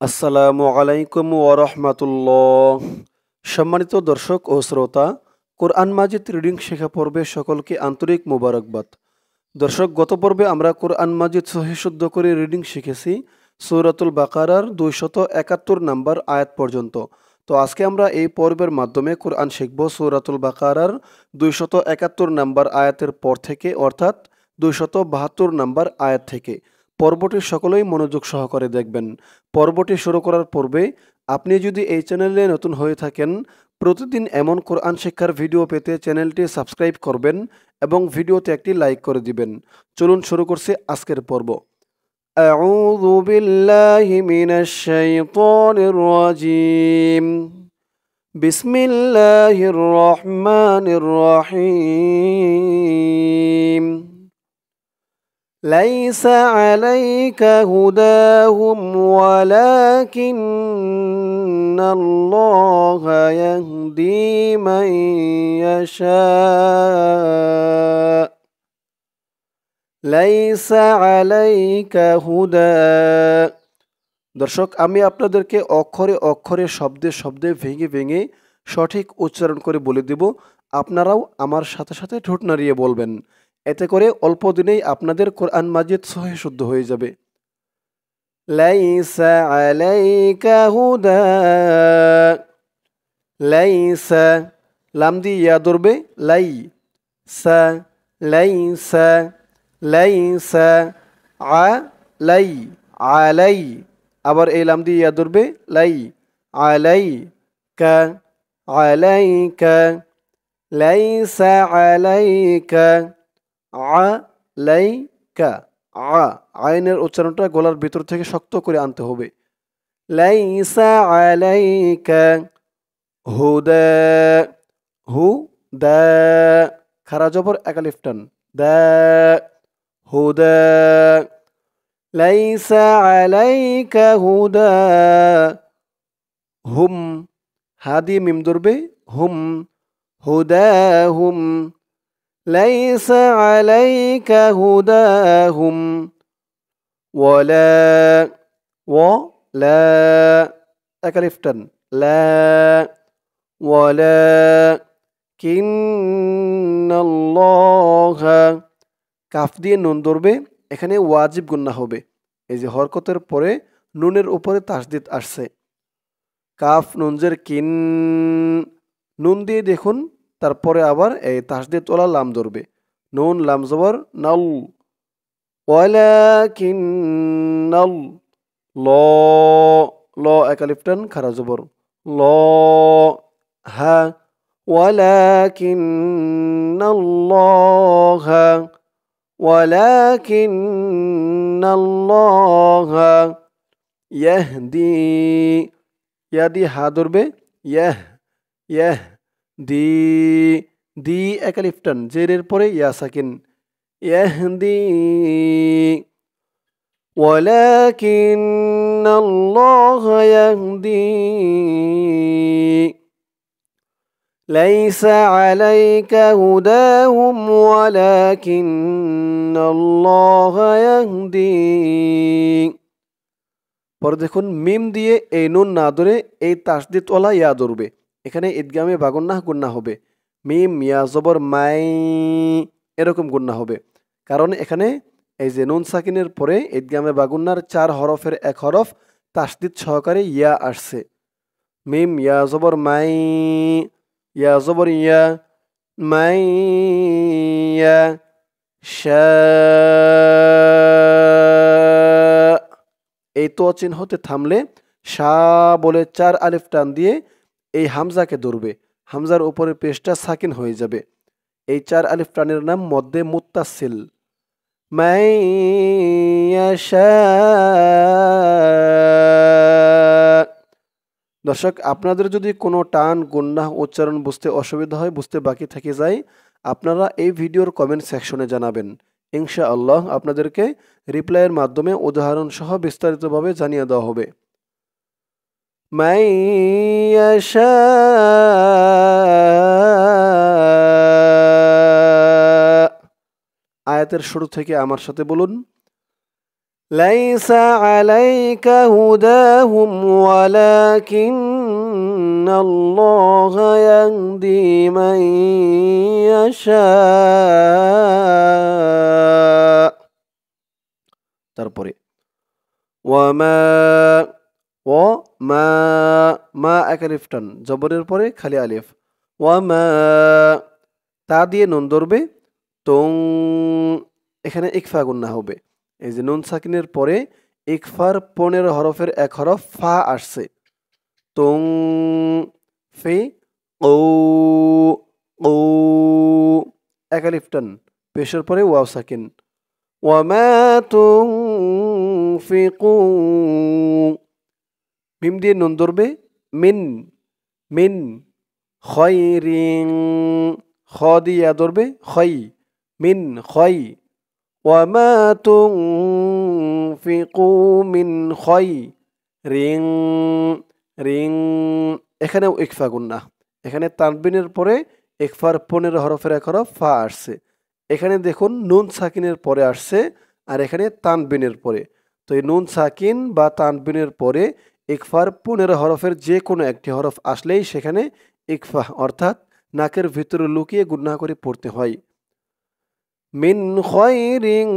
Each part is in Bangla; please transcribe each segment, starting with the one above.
আসসালামু আলাইকুম ওয়া রাহমাতুল্লাহ। সম্মানিত দর্শক ও শ্রোতা, কোরআন মাজিদ রিডিং শেখা পর্বে সকলকে আন্তরিক মোবারকবাদ। দর্শক, গত পর্বে আমরা কোরআন মাজিদ সহিহ শুদ্ধ করে রিডিং শিখেছি সূরাতুল বাকারার 271 নম্বর আয়াত পর্যন্ত। তো আজকে আমরা এই পর্বের মাধ্যমে কোরআন শিখব সূরাতুল বাকারার 271 নম্বর আয়াতের পর থেকে, অর্থাৎ 272 নম্বর আয়াত থেকে। পর্বটি সকলেই মনোযোগ সহকারে দেখবেন। পর্বটি শুরু করার পূর্বে আপনি যদি এই চ্যানেলে নতুন হয়ে থাকেন, প্রতিদিন এমন কোরআন শিক্ষার ভিডিও পেতে চ্যানেলটি সাবস্ক্রাইব করবেন এবং ভিডিওতে একটি লাইক করে দিবেন। চলুন শুরু করছি আজকের পর্ব। আউযু বিল্লাহি মিনাশ শাইতানির রাজিম। বিসমিল্লাহির রহমানির রহিম। ليس عليك هداهم ولكن الله يهدي من يشاء ليس عليك هدى। দর্শক, আমি আপনাদেরকে অক্ষরে অক্ষরে শব্দে শব্দে ভেঙে ভেঙে সঠিক উচ্চারণ করে বলে দেব। আপনারাও আমার সাথে সাথে ঠোঁট নাড়িয়ে বলবেন। এতে করে অল্প দিনেই আপনাদের কোরআন মাজিদ সহিহ শুদ্ধ হয়ে যাবে। লাইসা আলাইকা হুদা। লাইসা, লাম দিয়ে ইয়া ধরবে, লাই সা, লাইসা লাইসা, আ লাই আলাই, আবার এই লাম দিয়ে ইয়া ধরবে, লাই আলাই কা আলাইকা। লাইসা আলাইকা আলাইকা। আইনের উচ্চারণটা গলার ভিতর থেকে শক্ত করে আনতে হবে। লাইসা আলাইকা হুদা। হুদা, খারা জবর একালিফ টান, দা, হুদা। লাইসা আলাইকা হুদা হুম, হা দিয়ে মিম ধরবে, হুম, হুদাহুম। ليس عليك هداهم ولا أكلفتن لا ولكن الله। কাফ দিয়ে নুন ধরবে, এখানে ওয়াজিব গুন্না হবে। এই যে হরকতের পরে নুনের উপরে তাসদিদ আসছে, কাফ নুনজের কিন, নুন দিয়ে দেখুন, তারপরে আবার এই তাসদিদ ওয়ালা লাম ধরবে, নুন লাম জবর নাল, ওয়ালাকিন্নাল, ল, ল একালিফটান খারা জবর, ল, হা, ওয়ালাকিন্নাল্লাহা ওয়ালাকিন্নাল্লাহা ইয়াহদি, ইয়া দিয়ে হা ধরবে, ইয়াহ ইয়াহ দি, দি একালিফটান জেরের পরে ইয়া সাকিন, ইয়াহদি। ওয়ালাকিন্নাল্লাহা ইয়াহদি। লাইসা আলাইকা হুদাহুম ওয়ালাকিন্নাল্লাহা ইয়াহদি। পরে দেখুন, মিম দিয়ে এই নুন না ধরে এই তাসদিদ ওয়ালা ইয়া ধরবে, এখানে ঈদগামে বা গুন্না হবে, মিম ইয়া জবর মাই, এরকম গুন্না হবে। কারণ এখানে এই যে নুন সাকিনের পরে ঈদগামে বা গুন্নার 4 হরফের এক হরফ তাসদিদ সহকারে ইয়া আসছে। মিম ইয়া জবর মাই, ইয়া জবর ইয়া, মাই ইয়া, শা, এই তো চিহ্নতে থামলে শা বলে 4 আলিফ টান দিয়ে এই হামজাকে ধরবে, হামজার উপরে পেশটা সাকিন হয়ে যাবে। এই 4 আলিফ টানের নাম মধ্যে মুত্তাসিল। মাইয়াশা। দর্শক, আপনাদের যদি কোনো টান গুন্নাহ উচ্চারণ বুঝতে অসুবিধা হয়, বুঝতে বাকি থেকে যায়, আপনারা এই ভিডিওর কমেন্ট সেকশনে জানাবেন। ইনশাআল্লাহ আপনাদেরকে রিপ্লাইয়ের মাধ্যমে উদাহরণ সহ বিস্তারিতভাবে জানিয়ে দেওয়া হবে। মাইয়াশা। আয়াতের শুরু থেকে আমার সাথে বলুন, লাইসা আলাইকা হুদাহুম ওয়ালাকিন্নাল্লাহা ইয়াহদি মান ইয়াশা। তারপরে ওয়ামা ও মা মা এক আলিফ টান, জবরের পরে খালি আলিফ। ওয়ামা তা দিয়ে নুন ধরবে, তং এখানে ইকফা গুন্না হবে। এই যে নুন সাকিনের পরে ইকফার 15 হরফের এক হরফ ফা আসছে, তং ফি ও ও এক আলিফ টান, পেশের পরে ওয়াও সাকিন। ওয়ামা তুনফিকু মিম দিয়ে নুন ধরবে, মিন মিন খয়রিন খ দিয়ে ইয়া ধরবে, খয় মিন খয়। ওয়ামা তুনফিকু মিন খয়রিন রিং এখানেও ইকফা গুন্না। এখানে তানবিনের পরে ইকফার 15 হরফের এক হরফ ফা আসছে। এখানে দেখুন নুন সাকিনের পরে আসছে, আর এখানে তানবিনের পরে। তো এই নুন সাকিন বা তানবিনের পরে ইকফার 15 হরফের যে কোনো একটি হরফ আসলেই সেখানে ইকফা অর্থাৎ নাকের ভিতরে লুকিয়ে গুন্না করে পড়তে হয়। মিন খয়রিন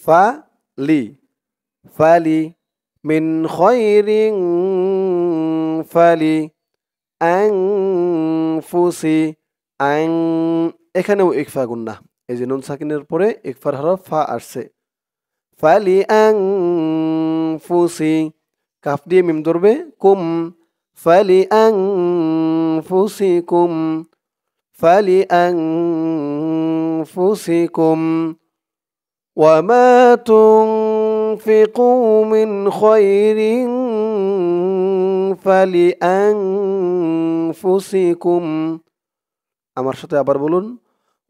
ফালি ফালি মিন খয়রিন ফালি আনফুসি আন এখানেও ইকফা গুন্না। এই যে নুন সাকিনের পরে ইকফার হরফ ফা আসছে। ফালি আনফুসি কাফ দিয়ে মিম ধরবে, কুম ফালি আনফুসিকুম ফালি আনফুসিকুম। وما تنفقوا من خير فلأنفسكم আমার সাথে আবার বলুন,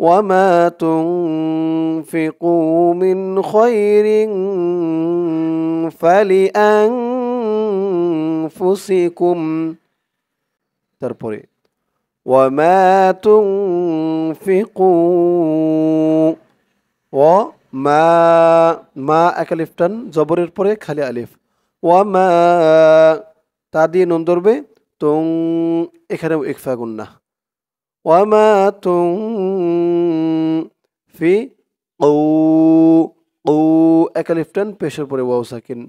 وما تنفقوا من خير فلأنفسكم। তারপরে وما تنفقوا ও মা মা এক আলিফ টান, জবরের পরে খালি আলিফ। ওয়ামা তা দিয়ে নুন ধরবে, তুং এখানেও ইকফা গুন্না। ওয়ামা তুং ফি ও ও এক আলিফ টান, পেশের পরে ওয়াও সাকিন।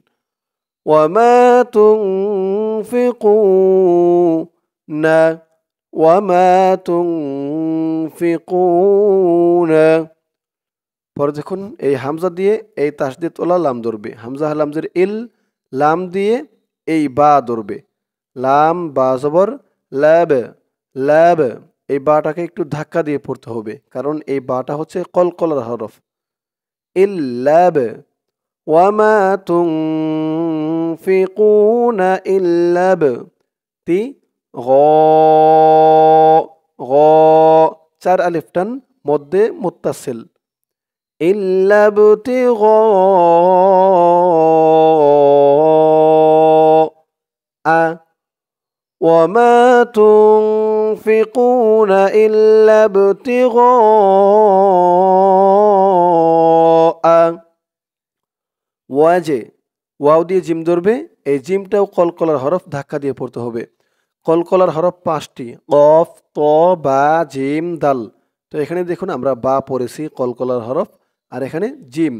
ওয়ামা তুং ফি না ওয়ামা তুং ফি না। পরে দেখুন এই হামজা দিয়ে এই তাসদিদ ওলা লাম ধরবে, হামজা লামজের ইল লাম দিয়ে এই বা ধরবে, লাম বা জবর ল্যাব ল্যাব। এই বাটাকে একটু ধাক্কা দিয়ে পড়তে হবে, কারণ এই বাটা হচ্ছে কলকলার হরফ। ইল ল্যাব ওয়ামা তুনফিকুনা ইল্লাব তি গ গ 4 আলিফ টান, মধ্যে মুত্তাসিল। إلا ابتغاء وما تنفقون إلا ابتغاء ওয়াজে ওয়াও দিয়ে জিম ধরবে, এই জিমটাও কলকলার হরফ, ধাক্কা দিয়ে পড়তে হবে। কলকলার হরফ 5টি, কফ ত বা জিম দাল। তো এখানে দেখুন আমরা বা পড়েছি কলকলার হরফ, আর এখানে জিম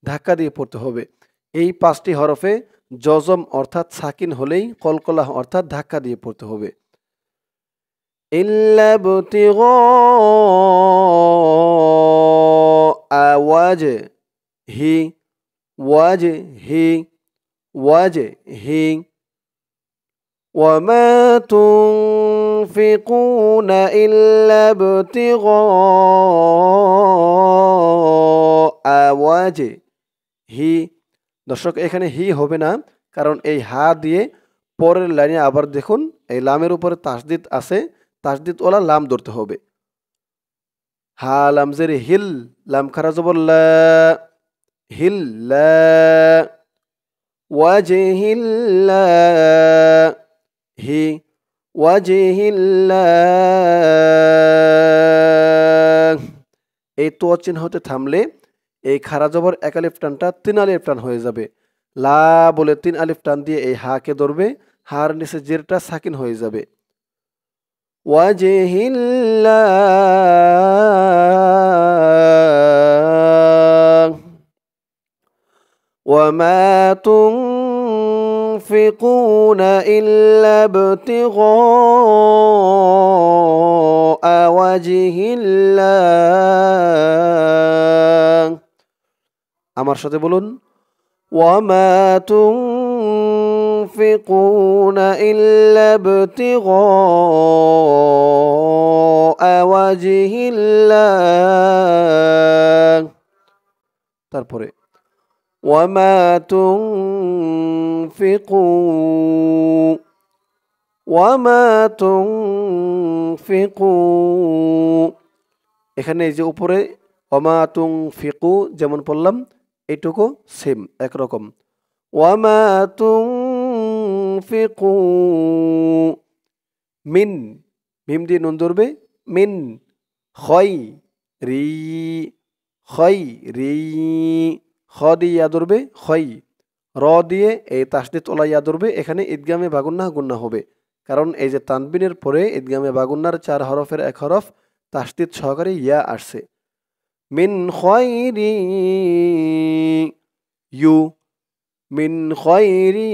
ধাক্কা দিয়ে পড়তে হবে। এই 5টি হরফে জজম অর্থাৎ সাকিন হলেই কলকলা অর্থাৎ ধাক্কা দিয়ে পড়তে হবে। ইল্লা বুতিগা ওয়াজহি ওয়াজহি ওয়াজহি وما تنفقون إلا ابتغاء وجهه। দর্শক এখানে হি হবে না, কারণ এই হা দিয়ে পরের লাইনে আবার দেখুন এই লামের উপরে তাসদিদ আছে, তাসদিদ ওলা লাম ধরতে হবে। হা লামজের হিল লাম খারা জবর লা হিল লা ওয়াজহিল্লাহি ওয়াজহিল্লাহ। এই তো চিহ্ন হতে থামলে এই খাড়া জবর এক আলিফ টানটা তিন আলিফ টান হয়ে যাবে। লা বলে তিন আলিফ টান দিয়ে এই হাকে ধরবে, হার নিচে জেরটা সাকিন হয়ে যাবে। ওয়াজহিল্লাহ وما تنفقون إلا ابتغاء وجه الله আমার সাথে বলুন وما تنفقون إلا ابتغاء وجه الله তারপরে وما تنفقوا এখানে এই যে উপরে ওয়ামা তুনফিকু যেমন পড়লাম এইটুকু সেম একরকম। ওয়ামা তুনফিকু মিন মিম দিয়ে নুন ধরবে মিন খয় রি খয় রি খ দিয়ে ইয়া ধরবে খয় র দিয়ে এই তাসদিদ ওলা ইয়া ধরবে। এখানে ঈদগামে বাগুন্না গুন্না হবে, কারণ এই যে তানবিনের পরে ঈদগামে বাগুন্নার 4 হরফের এক হরফ তাসদিদ সহকারে ইয়া আসছে। মিন খয়রি ইউ মিন খয়রি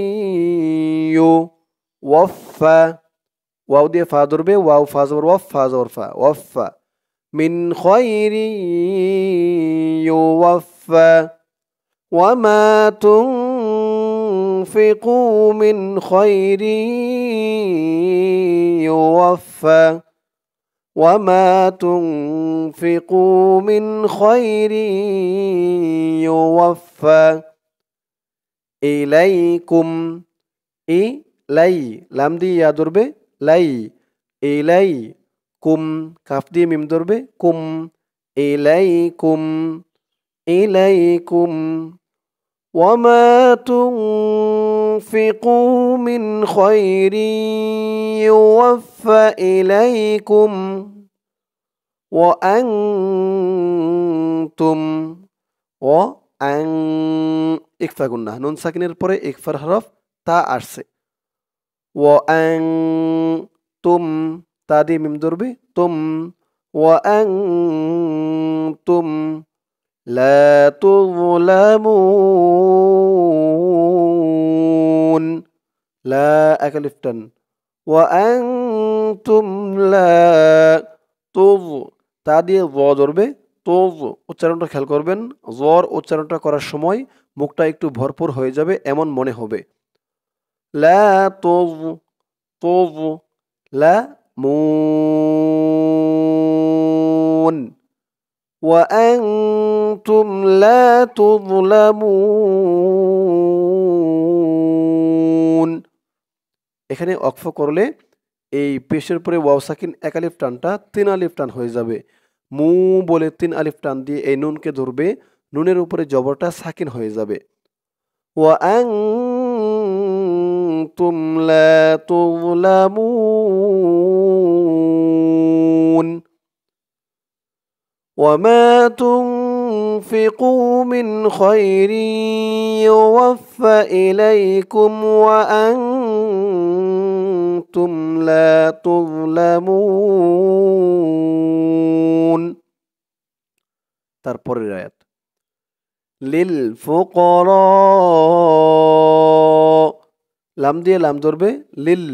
ইউ ওয়াফা ওয়াও দিয়ে ফা ধরবে, ওয়াও ফা জবর ওয়াফ ফা জবর ফা ওয়াফা মিন খয়রি ইউওয়াফা وما تنفقوا من خير يوفى وما تنفقوا من خير يوفى إليكم إلي لام دي يا دربه لي إليكم كاف دي ميم دربه كم إليكم إليكم وما تنفقوا من خير يوفى إليكم وأنتم ইকফা গুন্না নুন সাকিনের পরে ইকফার হরফ তা আসছে। তুম তা দিয়ে মিম ধরবে তুম তুম لا تظلمون لا أكلفتن وأنتم لا تظ তা দিয়ে জ ধরবে তোজ উচ্চারণটা খেয়াল করবেন। জর উচ্চারণটা করার সময় মুখটা একটু ভরপুর হয়ে যাবে এমন মনে হবে। লা তোজ তোজ লা মুন وأنتم لا تظلمون এখানে অক্ফ করলে এই পেশের পরে ওয়াও সাকিন এক আলিফ টানটা তিন আলিফ টান হয়ে যাবে। মু বলে তিন আলিফ টান দিয়ে এই নুনকে ধরবে, নুনের উপরে জবরটা সাকিন হয়ে যাবে। وأنتم لا تظلمون وما تنفقوا من خير يوفى إليكم وأنتم لا تظلمون তারপরের আয়াত লিল ফুকরা লাম দিয়ে লাম ধরবে লিল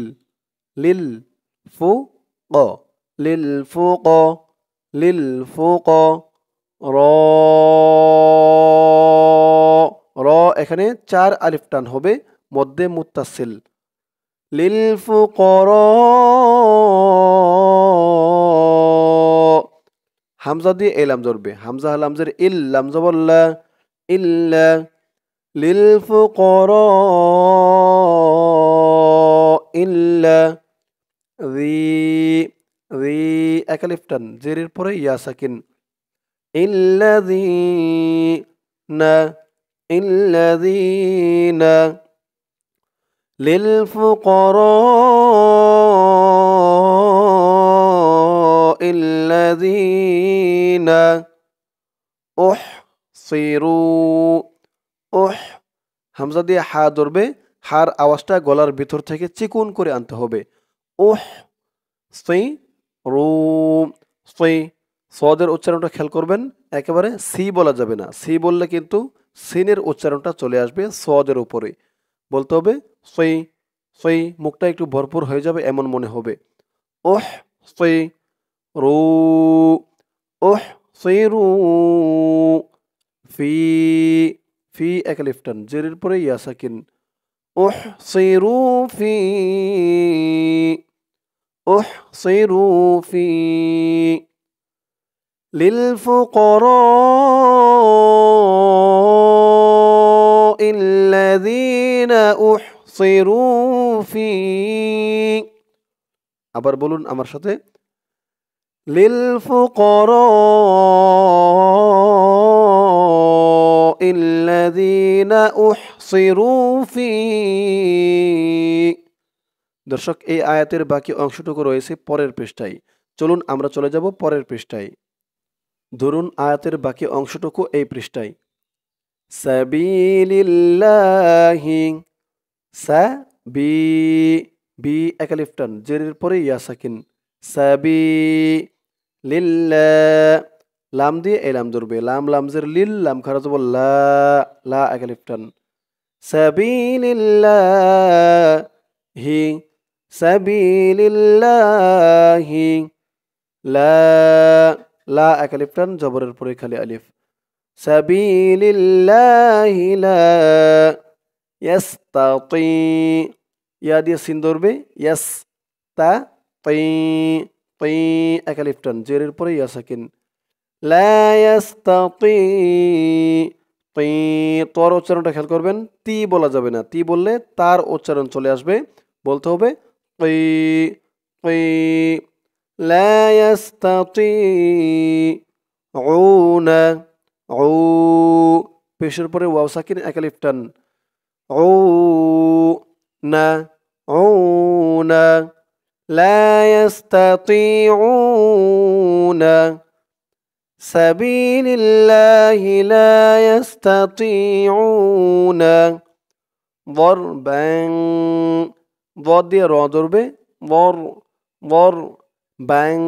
লিল ফু ক লিল ফুক লিল ফুক র র এখানে 4 আলিফ টান হবে মধ্যে মুত্তাসিল। লিল ফুকরা হামজা দিয়ে এলাম ধরবে, হামজা হালামজের ইল লাম জবল্লা ইল্লা লিল ফুকরা ইল্লা রি এক আলিফ টান জেরের পরে ইয়া সাকিন ইল্লাযীনা ইল্লাযীনা লিল ফুকরা ইল্লাযীনা সিরু উহ হামজা দিয়ে হা ধরবে, হার আওয়াজটা গলার ভিতর থেকে চিকুন করে আনতে হবে। উহ সি রু সি সদের উচ্চারণটা খেয়াল করবেন, একেবারে সি বলা যাবে না। সি বললে কিন্তু সিনের উচ্চারণটা চলে আসবে সদের উপরে। বলতে হবে সই সই, মুখটা একটু ভরপুর হয়ে যাবে এমন মনে হবে। ওহ সই রু ওহ সই রু ফি ফি এক লিফটান, জেরের পরে ইয়া সাকিন। ওহ সই রু ফি ওহ সই রু ফি للفقراء الذين أحصروا في আবার বলুন আমার সাথে, للفقراء الذين أحصروا في। দর্শক, এই আয়াতের বাকি অংশটুকু রয়েছে পরের পৃষ্ঠায়। চলুন আমরা চলে যাব পরের পৃষ্ঠায়। ধরুন আয়াতের বাকি অংশটুকু এই পৃষ্ঠায়। সাবিলিল্লাহি সা বি বি এক আলিফ টান, জেরের পরে ইয়া সাকিন। সাবি লিল্লাহ, লাম দিয়ে এলাম ধরবে, লাম লামজের লিল, লাম খারা যাব লা, লা এক আলিফ টান। সাবিলিল্লাহি সাবিলিল্লাহি লা, লা এক আলিফ টান, জবরের পরে খালি আলিফ। সাবিলিল্লাহি লা ইয়াস্তাতি, ইয়া দিয়ে সিন ধরবে, ইয়াস তা তি তি এক আলিফ টান, জেরের পরে ইয়া সাকিন। লা ইয়াস্তাতি তি, তোর উচ্চারণটা খেয়াল করবেন, তি বলা যাবে না। তি বললে তার উচ্চারণ চলে আসবে, বলতে হবে তি তি। লা ইয়াস্তাতিউনা, উ পেশের পরে ওয়াও সাকিন এক আলিফ টান। উ না উ না, লা ইয়াস্তাতিউনা সাবিলিল্লাহি লা ইয়াস্তাতিউনা দরবান, দ দিয়ে র ধরবে, বর বর ব্যাং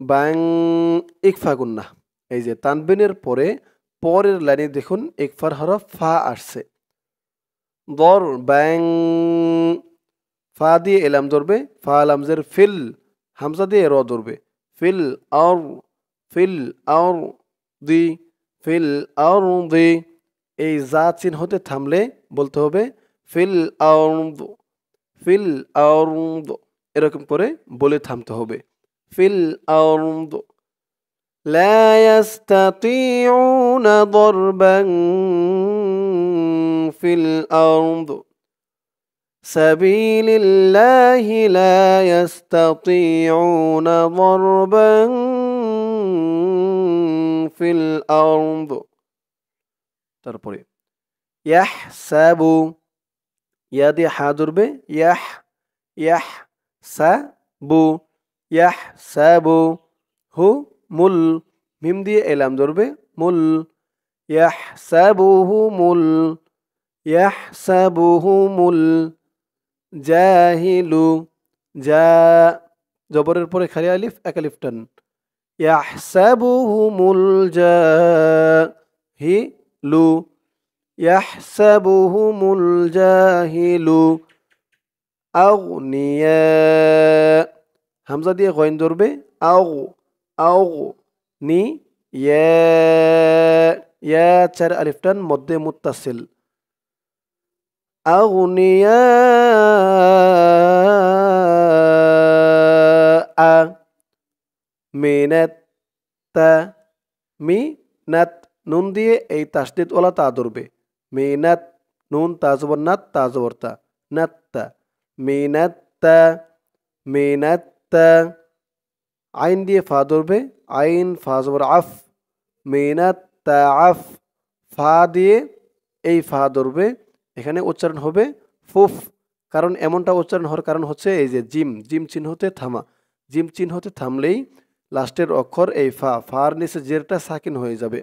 ব্যাং, ইকফা গুন্না। এই যে তানবিনের পরে পরের লাইনে দেখুন ইকফার হরফ ফা আসছে। দর ব্যাং, ফা দিয়ে এলাম ধরবে, ফা লামজের ফিল, হামজা দিয়ে র ধরবে। ফিল আর ফিল আর দি ফিল আর দি, এই যা চিহ্নতে থামলে বলতে হবে ফিল আরদ ফিল আরদ, এরকম করে বলে থামতে হবে। ফিল আরদ লা ইয়াস্তাতিউনা দরবান ফিল আরদ সাবিলিল্লাহি লা ইয়াস্তাতিউনা দরবান ফিল আরদ। তারপরে ইয়াহসাবু, ইয়া দিয়ে হা ধরবে, ইয়াহ ইয়াহ সাবু ইয়াহসাবু, হু মুল, মিম দিয়ে এলাম ধরবে, মুল। ইয়াহসাবুহুমুল ইয়াহসাবুহুমুল জাহিলু, যা জবরের পরে খালি আলিফ এক আলিফ টান। ইয়াহসাবুহুমুল জাহিলু ইয়াহসাবুহুমুল জাহিলু আগনিয়া, হামজা দিয়ে গইন ধরবে, আও আও নি ইয়া, ইয়া চার আলিফ টান, মধ্যে মুত্তাসিল। আগনিয়া আ মিনাত তা মিনাত, নুন দিয়ে এই তাসদিদ ওলা তা ধরবে। মিনাত, নুন তা জবর নাত, তা জবর তা, নাত্তা মিনাত্তা মিনাত্তা। আইন দিয়ে ফা ধরবে, আইন ফা জবর আফ, মিনাত্তা আফ, ফা দিয়ে এই ফা ধরবে, এখানে উচ্চারণ হবে ফুফ। কারণ এমনটা উচ্চারণ হওয়ার কারণ হচ্ছে এই যে জিম, জিম চিহ্নতে থামা, জিম চিহ্নতে থামলেই লাস্টের অক্ষর এই ফা, ফার নিচে জেরটা সাকিন হয়ে যাবে।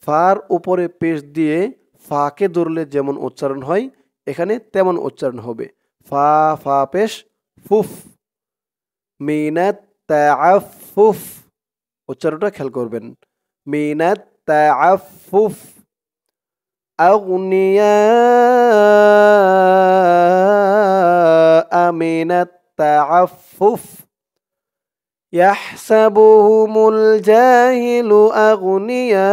ফার উপরে পেশ দিয়ে ফাকে ধরলে যেমন উচ্চারণ হয় এখানে তেমন উচ্চারণ হবে। ফা ফা পেশ ফুফ, মিনাত তাআফফুফ, উচ্চারণটা খেয়াল করবেন। মিনাত তাআফফুফ, আগনিয়া মিনাত তাআফফুফ, ইয়াহসাবুহুমুল জাহিলু আগনিয়া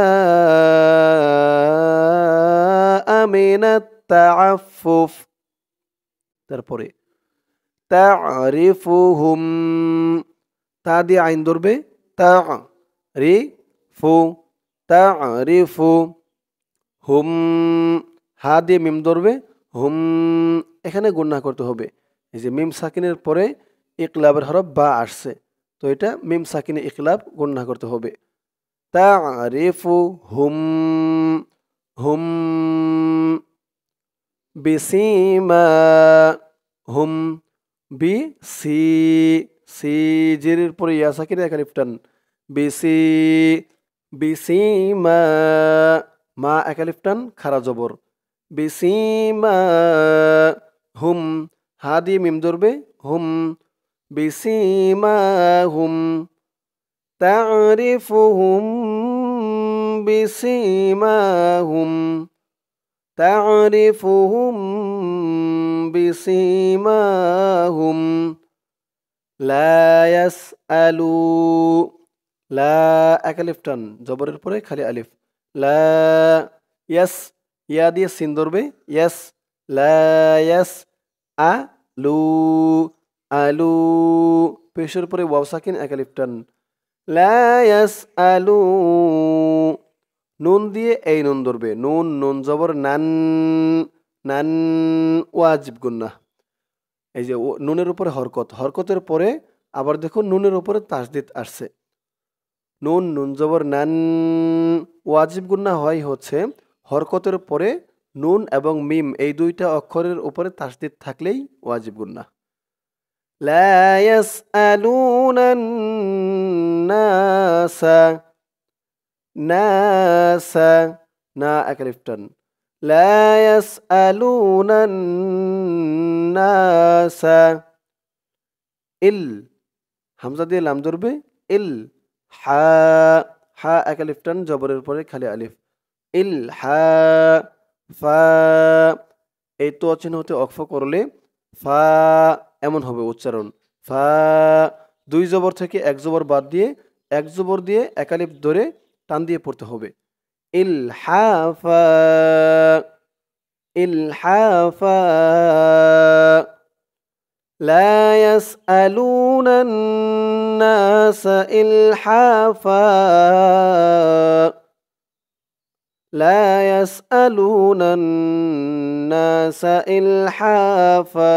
মিনাত তাআফফুফ। তারপরে তা'রিফুহুম, তা দিয়ে আইন ধরবে, তা রি ফু, তা'রিফু। হুম, হা দিয়ে মিম ধরবে, হুম, এখানে গুণনা করতে হবে। এই যে মিম সাকিনের পরে ইকলাবের হরফ বা আসছে, তো এটা মিম সাকিনে ইকলাব গুণনা করতে হবে। তা'রিফু হুম, হুম বিসিমা হুম, বি সি, সি জেরের পরে ইয়া সাকিনে এক আলিফ টান, বিসি, বিসিমা, মা এক আলিফ টান খারা জবর, বিসিমা হুম, হা দিয়ে মিম ধরবে, হুম, বিসিমা হুম, তা'রিফুহুম বিসিমাহুম, তা'রিফুহুম বিসিমাহুম, লা ইয়াসআলু, লা এক আলিফ টান জবরের পরে খালি আলিফ, লা ইয়াস, ইয়া দিয়ে সিন ধরবে, ইয়াস, লা ইয়াস আলু, আলু পেশের পরে ওয়াও সাকিন এক আলিফ টান, লা ইয়াসআলু, নুন দিয়ে এই নুন ধরবে, নুন নুন জবর নান, নান ওয়াজিব গুন্নাহ। এই যে নুনের উপরে হরকত, হরকতের পরে আবার দেখুন নুনের উপরে তাসদিদ আসছে, নুন নুন জবর নান, ওয়াজিব গুন্নাহ হয় হচ্ছে হরকতের পরে নুন এবং মিম এই দুইটা অক্ষরের উপরে তাসদিদ থাকলেই ওয়াজিব গুন্নাহ। লা ইয়াসআলুনান নাসা, নাসা, না এক আলিফ টান, লা ইয়াসআলুনান নাসা, ইল, হামজা দিয়ে লাম ধরবে, ইল, হা, হা এক আলিফ টান জবরের পরে খালি আলিফ, ইল হা, ফা, এই তো অচিহ্ন হতে অক্ফ করলে ফা এমন হবে উচ্চারণ, ফা, দুই জবর থেকে এক জবর বাদ দিয়ে এক জবর দিয়ে এক আলিফ ধরে টান দিয়ে পড়তে হবে, ইলহাফা, ইলহাফা, লা ইয়াসআলুনান নাসা ইলহাফা, লা ইয়াসআলুনান নাসা ইলহাফা,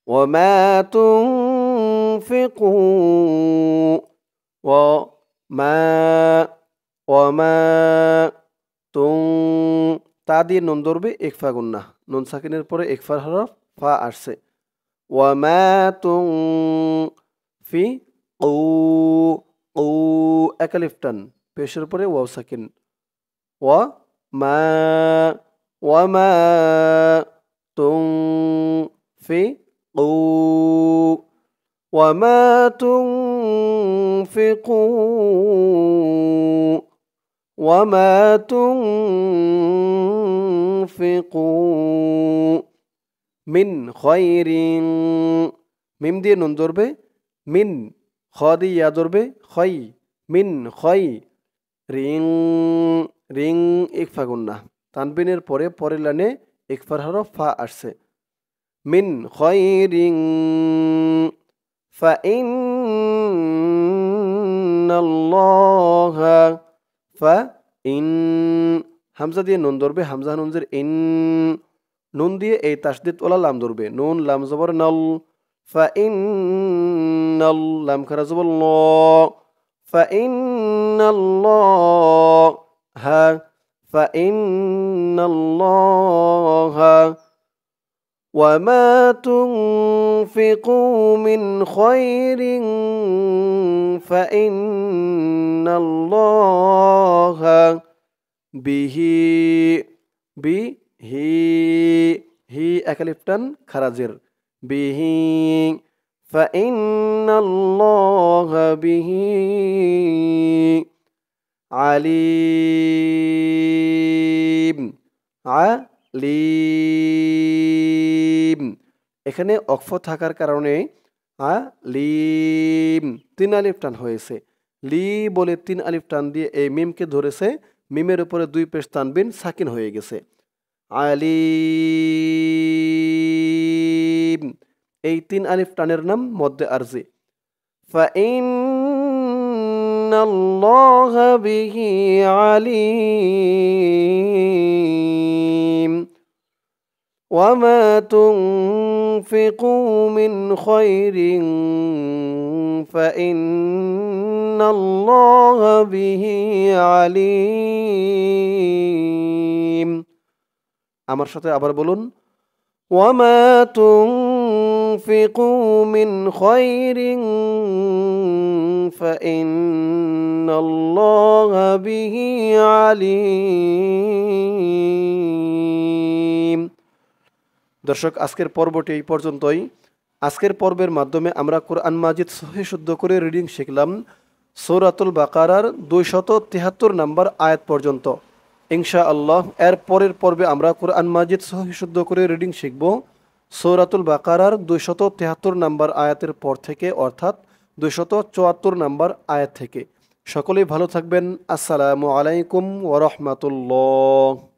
ওয়ামা তুনফিকু, ওয়ামা, ওয়ামা তুন, তা দিয়ে নুন ধরবে ইকফা গুন্নাহ, নুন সাকিনের পরে ইকফার হরফ ফা আসছে, ওয়ামা তুনফি উ, উ এক আলিফ টান পেশের পরে ওয়াও সাকিন, ওয়ামা, ওয়ামা তুনফিকু, ওয়ামা তুনফিকু, ওয়ামা তুনফিকু মিন খয়রিন, মিম দিয়ে নুন ধরবে, মিন, খ দিয়ে ইয়া ধরবে, খয়, মিন খয়, রিং, রিং ইকফা গুন্নাহ, তানবিনের পরে পরের লাইনে ইকফার হরফ ফা আসছে, মিন খয়রিং ফাইন্নাল্লাহা, ফাইন, হামজা দিয়ে নুন ধরবে, হামজা নুনজের ইন, নুন দিয়ে এই তাসদিদ ওলা লাম ধরবে, নুন লাম জবর নল, ফাইন্নাল, লাম খারা জবর ল, ফাইন্নাল্লাহা, ফাইন্নাল্লাহা, وما تنفقوا من خير فإن الله به به হি একালিফটান খারাজের বিহি فإن الله به আলিম আলিম এখানে অক্ফ থাকার কারণে আলিম 3 আলিফ টান হয়েছে লি বলে 3 আলিফ টান দিয়ে এই মিমকে ধরেছে মিমের উপরে 2 পেশ তানবিন সাকিন হয়ে গেছে আলিম এই 3 আলিফ টানের নাম মদ্দে আরজি ফাইন্নাল্লাহা বিহি আলিম وما تنفقوا من خير فإن الله به عليم আমার সাথে আবার বলুন وما تنفقوا من خير فإن الله به عليم দর্শক আজকের পর্বটি এই পর্যন্তই আজকের পর্বের মাধ্যমে আমরা কোরআন মাজিদ সহিহ শুদ্ধ করে রিডিং শিখলাম সূরাতুল বাকারার 273 নম্বর আয়াত পর্যন্ত ইনশাআল্লাহ এর পরের পর্বে আমরা কোরআন মাজিদ সহিহ শুদ্ধ করে রিডিং শিখব সূরাতুল বাকারার 273 নম্বর আয়াতের পর থেকে অর্থাৎ 274 নম্বর আয়াত থেকে সকলেই ভালো থাকবেন আসসালামু আলাইকুম ওয়া রাহমাতুল্লাহ